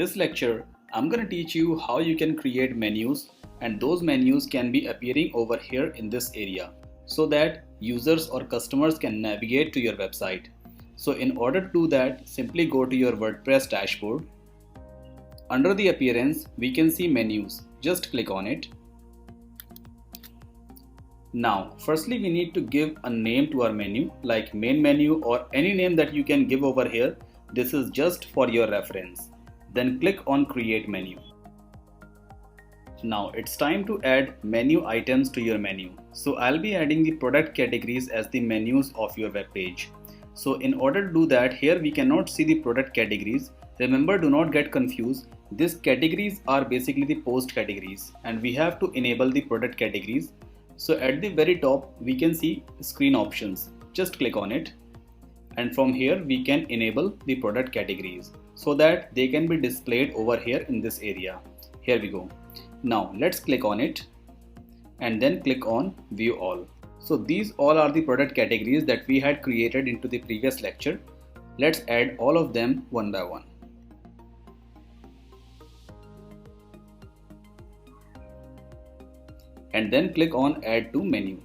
this lecture, I'm going to teach you how you can create menus, and those menus can be appearing over here in this area so that users or customers can navigate to your website. So in order to do that, simply go to your WordPress dashboard. Under the appearance, we can see menus. Just click on it. Now, firstly, we need to give a name to our menu, like main menu or any name that you can give over here. This is just for your reference. Then click on create menu. Now it's time to add menu items to your menu. So I'll be adding the product categories as the menus of your web page. So in order to do that, here we cannot see the product categories. Remember, do not get confused. These categories are basically the post categories, and we have to enable the product categories. So at the very top, we can see screen options. Just click on it. And from here, we can enable the product categories so that they can be displayed over here in this area. Here we go. Now let's click on it and then click on view all. So these all are the product categories that we had created into the previous lecture. Let's add all of them one by one. And then click on add to menu.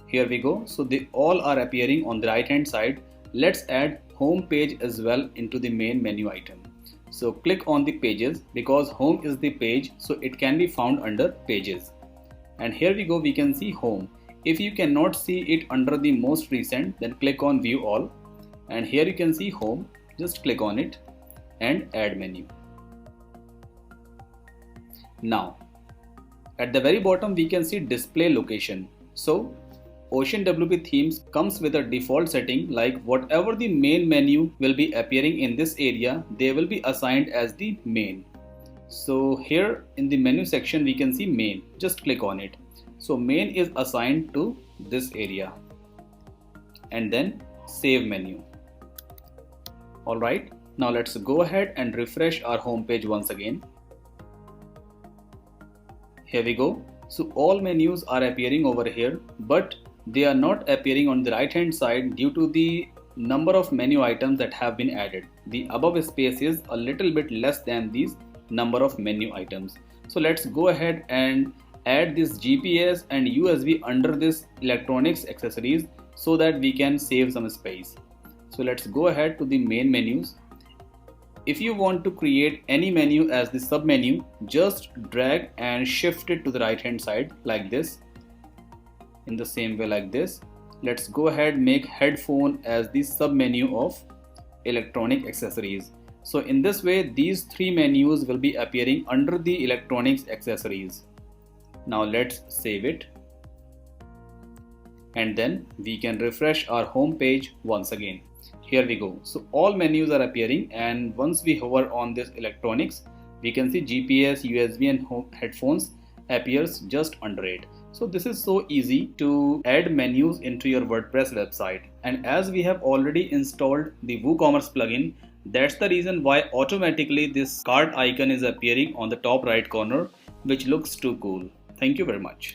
Here we go. So they all are appearing on the right hand side. Let's add home page as well into the main menu item. So click on the pages because home is the page, so it can be found under pages. And here we go, we can see home. If you cannot see it under the most recent, then click on view all. And here you can see home. Just click on it and add menu. Now at the very bottom, we can see display location. So OceanWP Themes comes with a default setting like whatever the main menu will be appearing in this area, they will be assigned as the main. So here in the menu section, we can see main. Just click on it. So main is assigned to this area. And then save menu. Alright, now let's go ahead and refresh our home page once again. Here we go. So all menus are appearing over here, but they are not appearing on the right hand side due to the number of menu items that have been added. The above space is a little bit less than these number of menu items. So let's go ahead and add this GPS and USB under this electronics accessories so that we can save some space. So let's go ahead to the main menus. If you want to create any menu as the sub menu, just drag and shift it to the right hand side like this. In the same way like this. Let's go ahead make headphone as the sub menu of electronic accessories. So in this way, these three menus will be appearing under the electronics accessories. Now let's save it. And then we can refresh our home page once again. Here we go. So all menus are appearing, and once we hover on this electronics, we can see GPS, USB and headphones appears just under it. So this is so easy to add menus into your WordPress website. And as we have already installed the WooCommerce plugin, that's the reason why automatically this cart icon is appearing on the top right corner, which looks too cool. Thank you very much.